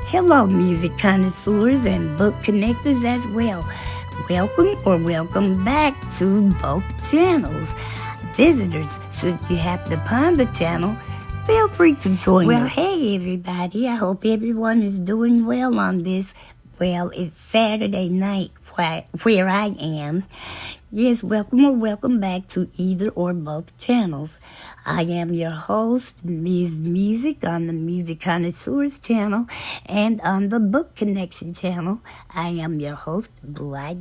Hello, music connoisseurs and book connectors as well. Welcome back to both channels. Visitors, should you happen upon the channel, feel free to join us. Hey everybody, I hope everyone is doing well on this. It's Saturday night where I am. Yes, welcome back to either or both channels. I am your host, Ms. Music, on the Music Connoisseurs channel, and on the Book Connection channel, I am your host, Black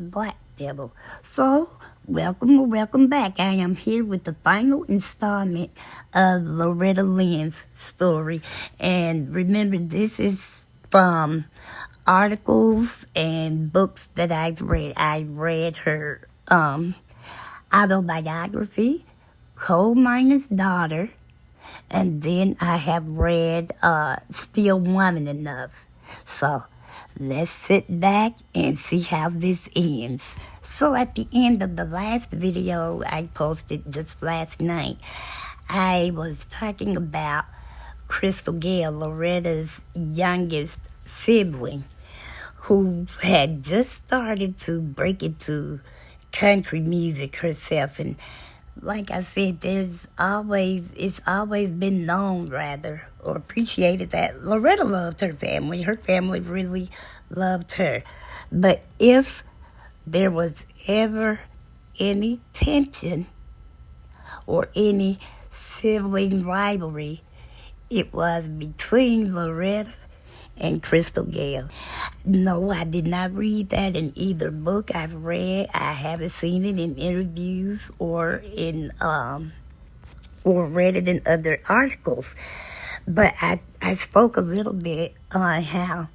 Devil. So, welcome back. I am here with the final installment of Loretta Lynn's story. And remember, this is from articles and books that I've read. I read her autobiography, Coal Miner's Daughter, and then I have read Still Woman Enough. So let's sit back and see how this ends. So at the end of the last video I posted just last night, I was talking about Crystal Gayle, Loretta's youngest sibling, who had just started to break into country music herself. And like I said, it's always been known, or appreciated, that Loretta loved her family. Her family really loved her. But if there was ever any tension or any sibling rivalry, it was between Loretta and Crystal Gayle. No, I did not read that in either book I've read. I haven't seen it in interviews or read it in other articles. But I spoke a little bit on how,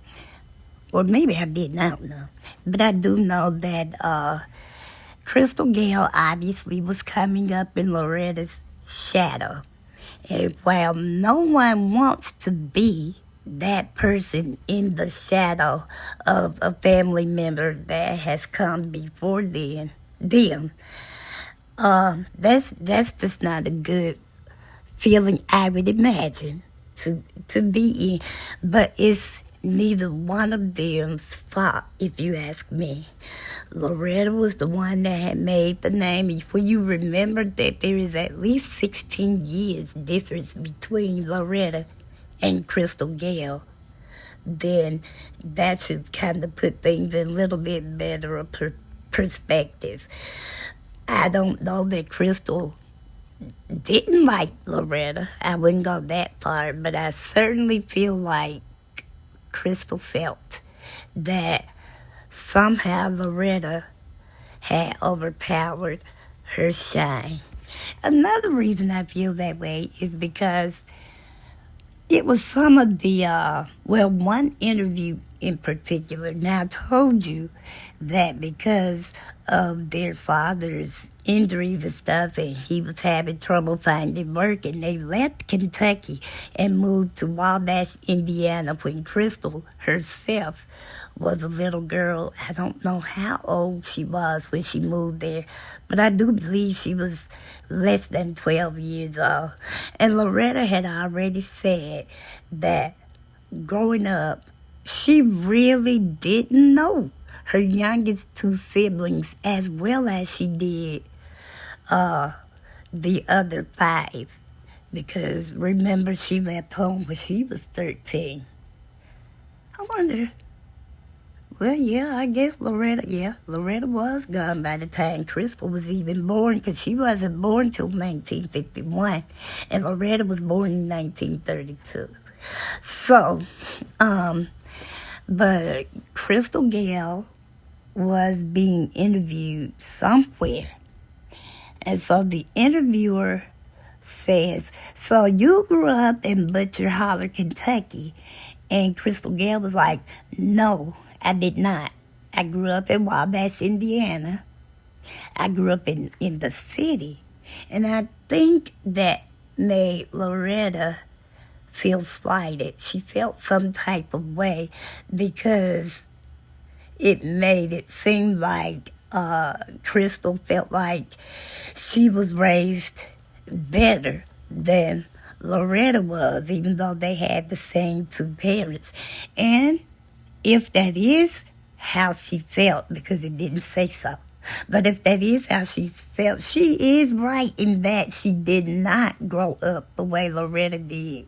or maybe I didn't, I don't know. But I do know that Crystal Gayle obviously was coming up in Loretta's shadow. And while no one wants to be that person in the shadow of a family member that has come before them, that's just not a good feeling, I would imagine, to be in. But it's neither one of them's fault, if you ask me. Loretta was the one that had made the name. When you remember that there is at least 16 years difference between Loretta and Crystal Gayle, then that should kind of put things in a little bit better of perspective. I don't know that Crystal didn't like Loretta. I wouldn't go that far, but I certainly feel like Crystal felt that somehow Loretta had overpowered her shine. Another reason I feel that way is because it was some of the, one interview in particular. Now, I told you that because of their father's injuries and stuff, and he was having trouble finding work, and they left Kentucky and moved to Wabash, Indiana, when Crystal herself was a little girl. I don't know how old she was when she moved there, but I do believe she was less than 12 years old. And Loretta had already said that growing up, she really didn't know her youngest two siblings as well as she did the other five. Because remember, she left home when she was 13. I wonder. Well, yeah, I guess Loretta was gone by the time Crystal was even born, because she wasn't born till 1951, and Loretta was born in 1932. So, but Crystal Gayle was being interviewed somewhere, and so the interviewer says, "So you grew up in Butcher Holler, Kentucky?" And Crystal Gayle was like, "No, I did not. I grew up in Wabash, Indiana. I grew up in the city." And I think that made Loretta feel slighted. She felt some type of way because it made it seem like Crystal felt like she was raised better than Loretta was, even though they had the same two parents. And if that is how she felt, because it didn't say so, but if that is how she felt, she is right in that she did not grow up the way Loretta did.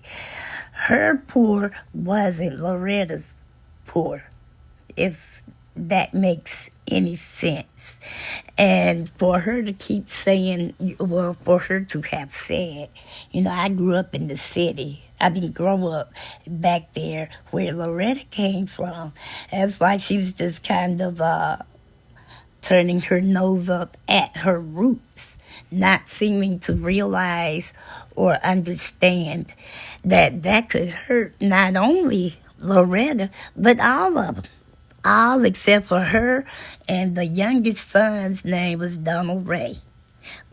Her poor wasn't Loretta's poor, if that makes any sense. And for her to keep saying, well, for her to have said, I grew up in the city. I didn't grow up back there where Loretta came from. It's like she was just kind of turning her nose up at her roots, not seeming to realize or understand that could hurt not only Loretta, but all of them. All except for her, and the youngest son's name was Donald Ray.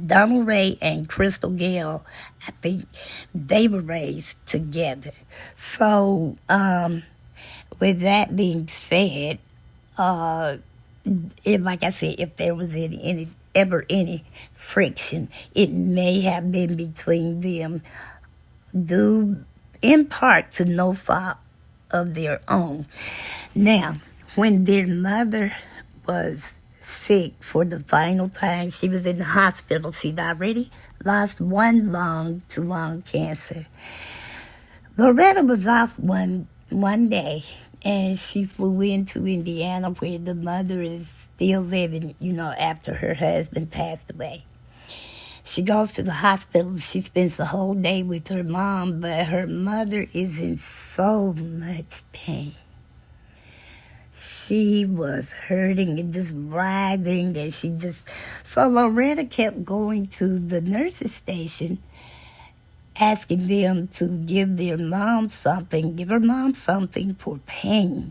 Donald Ray and Crystal Gale, I think they were raised together. So, with that being said, like I said, if there was ever any friction, it may have been between them, due in part to no fault of their own. Now, when their mother was sick for the final time, she was in the hospital. She'd already lost one lung to lung cancer. Loretta was off one day, and she flew into Indiana, where the mother is still living, after her husband passed away. She goes to the hospital. She spends the whole day with her mom, but her mother is in so much pain. She was hurting and just writhing, and so Loretta kept going to the nurse's station, asking them to give her mom something for pain.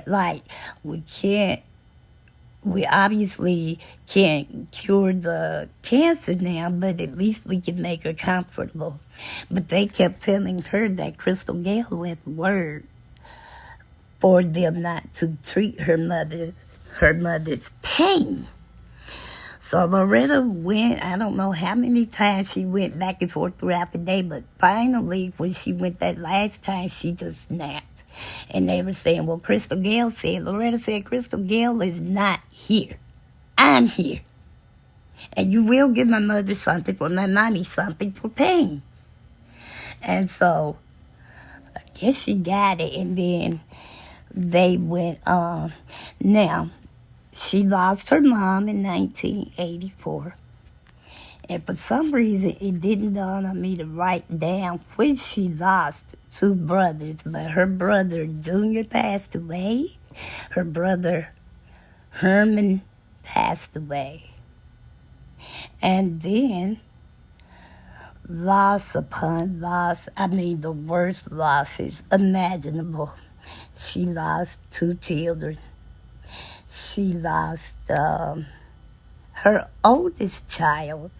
Like, we obviously can't cure the cancer now, but at least we can make her comfortable. But they kept telling her that Crystal Gale left word for them not to treat her mother's pain. So Loretta went, I don't know how many times she went back and forth throughout the day, but finally, when she went that last time, she just snapped. And they were saying, well, Loretta said, Crystal Gale is not here. I'm here. And you will give my mother something for my mommy, something for pain. And so, I guess she got it, and then they went on. Now, she lost her mom in 1984. And for some reason, it didn't dawn on me to write down when she lost two brothers. But her brother, Junior, passed away. Her brother, Herman, passed away. And then, loss upon loss, the worst losses imaginable. She lost two children. She lost her oldest child,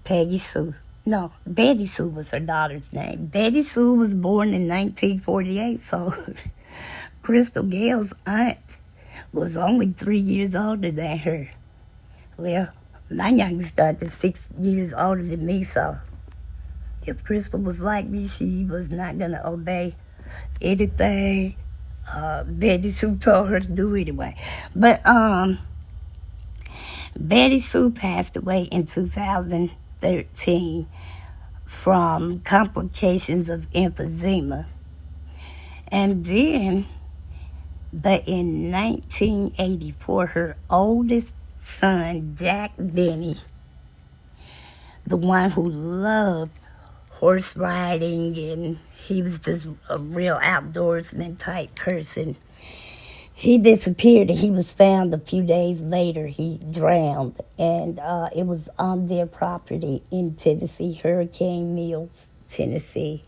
Betty Sue was her daughter's name. Betty Sue was born in 1948, so Crystal Gale's aunt was only 3 years older than her. Well, my youngest aunt is 6 years older than me, so if Crystal was like me, she was not going to obey anything Betty Sue told her to do anyway. But Betty Sue passed away in 2013 from complications of emphysema. And then, but in 1984, her oldest son, Jack Benny, the one who loved horse riding, and he was just a real outdoorsman type person, he disappeared, and he was found a few days later. He drowned, and it was on their property in Tennessee, Hurricane Mills, Tennessee,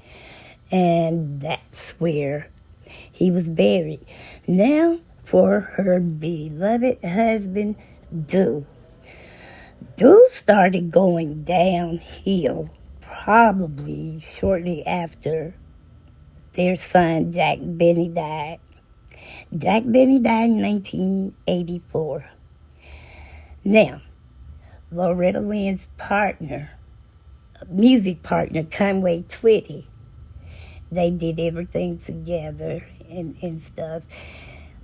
and that's where he was buried. Now, for her beloved husband, Duke started going downhill probably shortly after their son, Jack Benny, died. Jack Benny died in 1984. Now, Loretta Lynn's partner, music partner, Conway Twitty. They did everything together and stuff.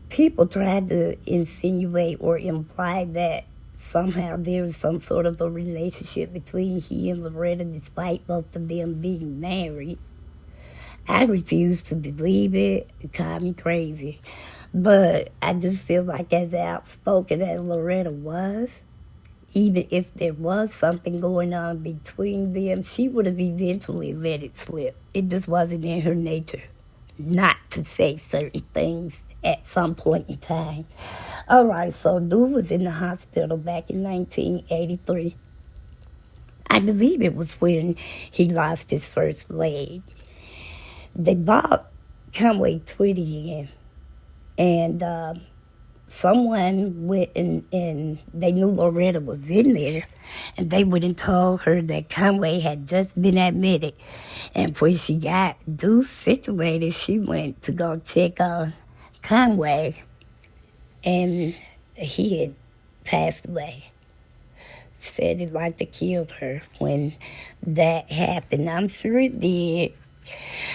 People tried to insinuate or imply that somehow there was some sort of a relationship between he and Loretta despite both of them being married. I refuse to believe it. It called me crazy. But I just feel like as outspoken as Loretta was, even if there was something going on between them, she would have eventually let it slip. It just wasn't in her nature not to say certain things at some point in time. All right, so dude was in the hospital back in 1983. I believe it was when he lost his first leg. They brought Conway Twitty in, and someone went and they knew Loretta was in there, and they went and told her that Conway had just been admitted. And when she got Deuce situated, she went to go check on Conway, and he had passed away. Said it like to kill her when that happened. I'm sure it did.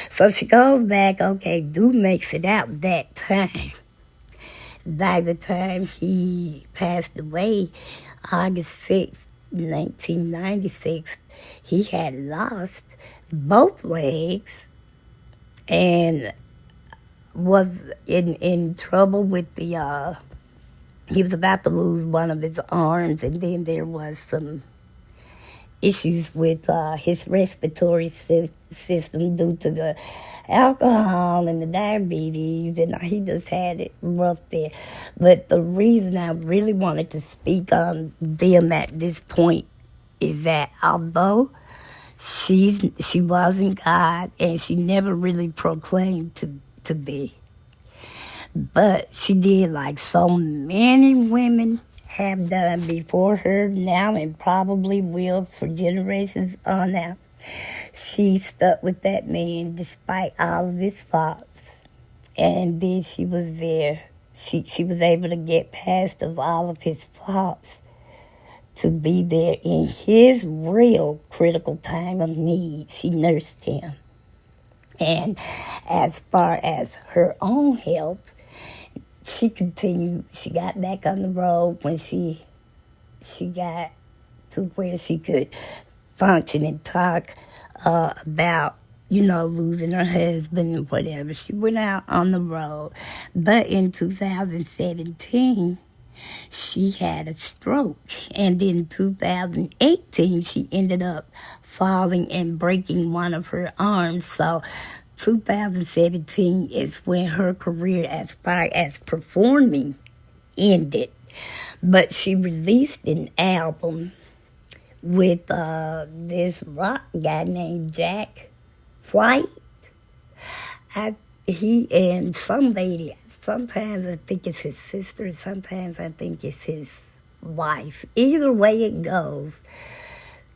So she goes back, okay, Dude makes it out that time. By the time he passed away, August 6th, 1996, he had lost both legs and was in trouble with the, he was about to lose one of his arms, and then there was some issues with his respiratory system due to the alcohol and the diabetes, and he just had it rough there. But the reason I really wanted to speak on them at this point is that although she wasn't God, and she never really proclaimed to be, but she did like so many women have done before her now and probably will for generations on out. She stuck with that man despite all of his faults. And then she was there. She was able to get past of all of his faults to be there in his real critical time of need. She nursed him. And as far as her own health, she continued. She got back on the road when she got to where she could function and talk about, losing her husband and whatever. She went out on the road. But in 2017, she had a stroke. And in 2018, she ended up falling and breaking one of her arms. So 2017 is when her career as far as performing ended. But she released an album with this rock guy named Jack White. He and some lady, sometimes I think it's his sister, sometimes I think it's his wife. Either way it goes,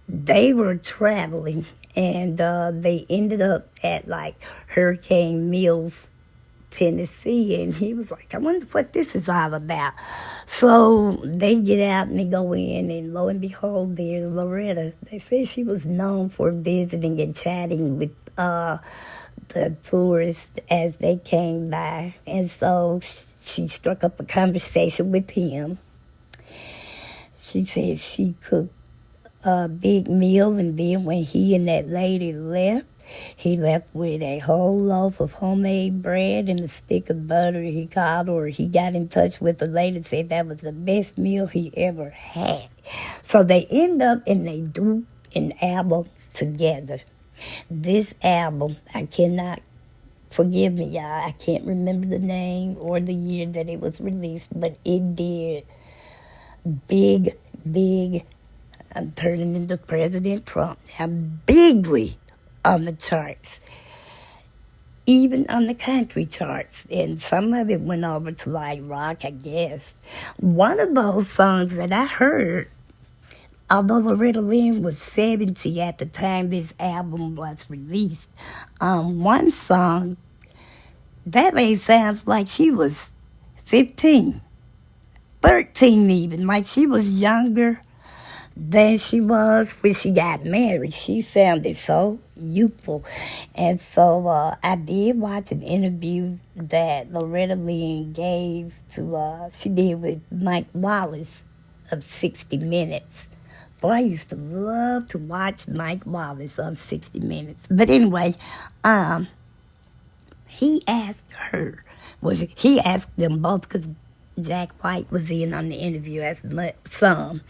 they were traveling, and they ended up at like Hurricane Mills, Tennessee, and he was like, I wonder what this is all about. So they get out and they go in, and lo and behold, there's Loretta. They say she was known for visiting and chatting with the tourists as they came by, and so she struck up a conversation with him. She said she cooked a big meal, and then when he and that lady left, he left with a whole loaf of homemade bread and a stick of butter. He called, or he got in touch with the lady and said that was the best meal he ever had. So they end up and they do an album together. This album, I cannot, forgive me, y'all, I can't remember the name or the year that it was released, but it did big, I'm turning into President Trump now, bigly on the charts, even on the country charts, and some of it went over to like rock, I guess. One of those songs that I heard, although Loretta Lynn was 70 at the time this album was released, one song, that lady sounds like she was 15, 13 even, like she was younger than she was when she got married. She sounded so youthful. And so I did watch an interview that Loretta Lynn gave to, she did with Mike Wallace of 60 Minutes. Boy, I used to love to watch Mike Wallace on 60 Minutes. But anyway, he asked her, he asked them both because Jack White was in on the interview as some.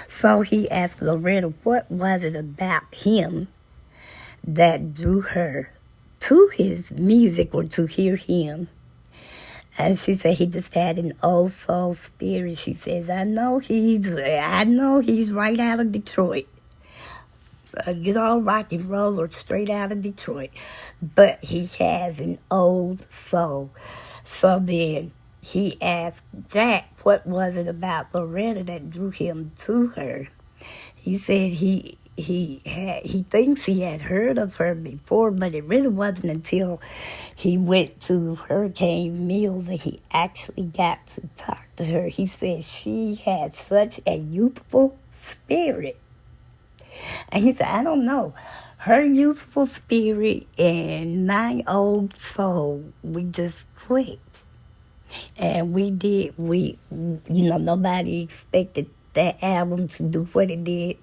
So he asked Loretta, what was it about him that drew her to his music or to hear him? And she said he just had an old soul spirit. She says, I know he's right out of Detroit. Good old rock and roll or straight out of Detroit. But he has an old soul. So then he asked Jack, what was it about Loretta that drew him to her? He said he thinks he had heard of her before, but it really wasn't until he went to Hurricane Mills and he actually got to talk to her. He said she had such a youthful spirit. And he said, I don't know, her youthful spirit and my old soul, we just clicked. And nobody expected that album to do what it did,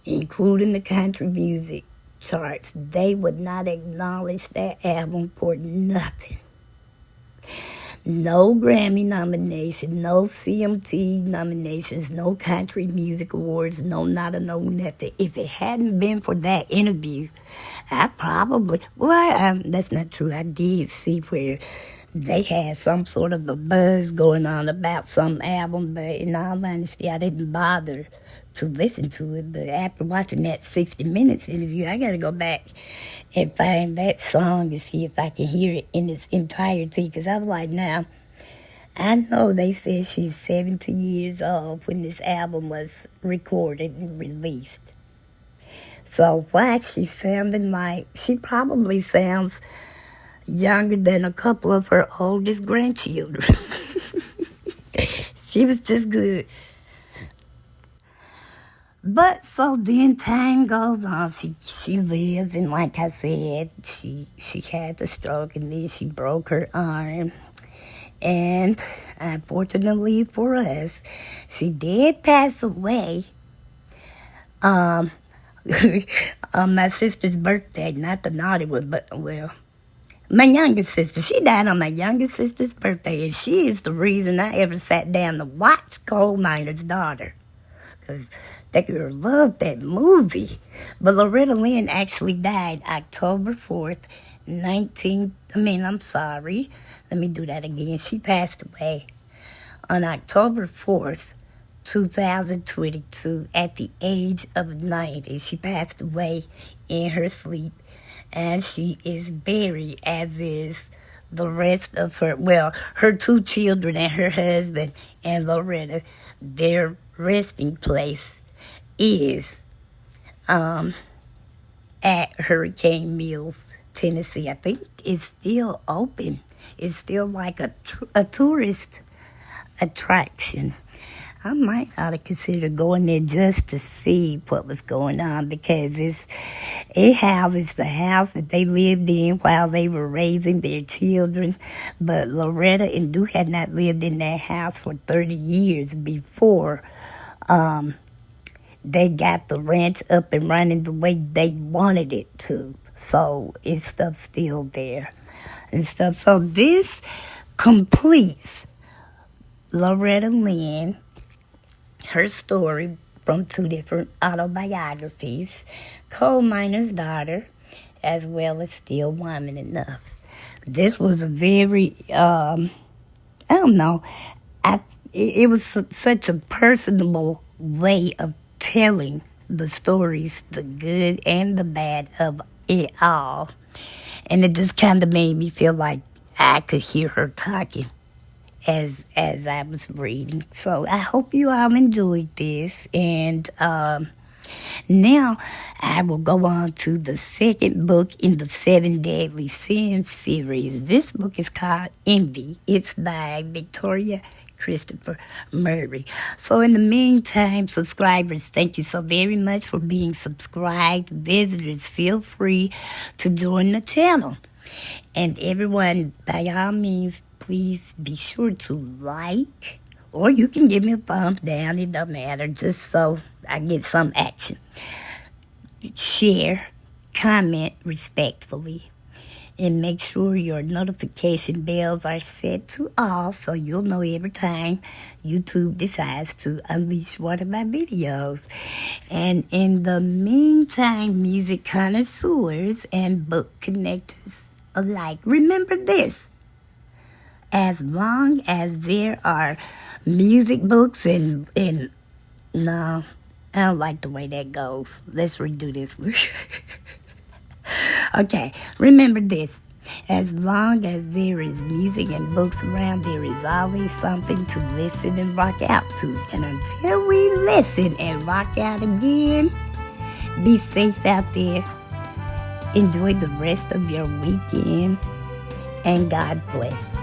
including the country music charts. They would not acknowledge that album for nothing. No Grammy nomination, no CMT nominations, no Country Music Awards, no nothing. If it hadn't been for that interview, I probably, that's not true. I did see where they had some sort of a buzz going on about some album, but in all honesty, I didn't bother to listen to it. But after watching that 60 Minutes interview, I got to go back and find that song and see if I can hear it in its entirety. Because I was like, now, I know they said she's 70 years old when this album was recorded and released. So why she's sounding like, she probably sounds younger than a couple of her oldest grandchildren. She was just good. But so then time goes on. She lives, and like I said, she had the stroke, and then she broke her arm. And unfortunately for us, she did pass away on my sister's birthday. Not the naughty one, but, well, my youngest sister. She died on my youngest sister's birthday, and she is the reason I ever sat down to watch Coal Miner's Daughter. Because that girl loved that movie. But Loretta Lynn actually died October 4th, Let me do that again. She passed away on October 4th, 2022, at the age of 90. She passed away in her sleep, and she is buried, as is the rest of her 2 children and her husband and Loretta. Their resting place is at Hurricane Mills, Tennessee. I think it's still open. It's still like a tourist attraction. I might ought to consider going there just to see what was going on, because it houses the house that they lived in while they were raising their children. But Loretta and Duke had not lived in that house for 30 years before they got the ranch up and running the way they wanted it to. So it's stuff still there and stuff. So this completes Loretta Lynn, her story from 2 different autobiographies, Coal Miner's Daughter, as well as Still Woman Enough. This was a very, it was such a personable way of telling the stories, the good and the bad of it all. And it just kind of made me feel like I could hear her talking as I was reading. So I hope you all enjoyed this. And now I will go on to the second book in the 7 Deadly Sins series. This book is called Envy. It's by Victoria Christopher Murray. So in the meantime, subscribers, thank you so very much for being subscribed. Visitors, feel free to join the channel. And everyone, by all means, please be sure to like, or you can give me a thumbs down, it don't matter, just so I get some action. Share, comment respectfully, and make sure your notification bells are set to all so you'll know every time YouTube decides to unleash one of my videos. And in the meantime, music connoisseurs and book connectors alike, remember this: as long as there are music books and no, I don't like the way that goes. Let's redo this. Okay, remember this: as long as there is music and books around, there is always something to listen and rock out to. And until we listen and rock out again, be safe out there. Enjoy the rest of your weekend, and God bless.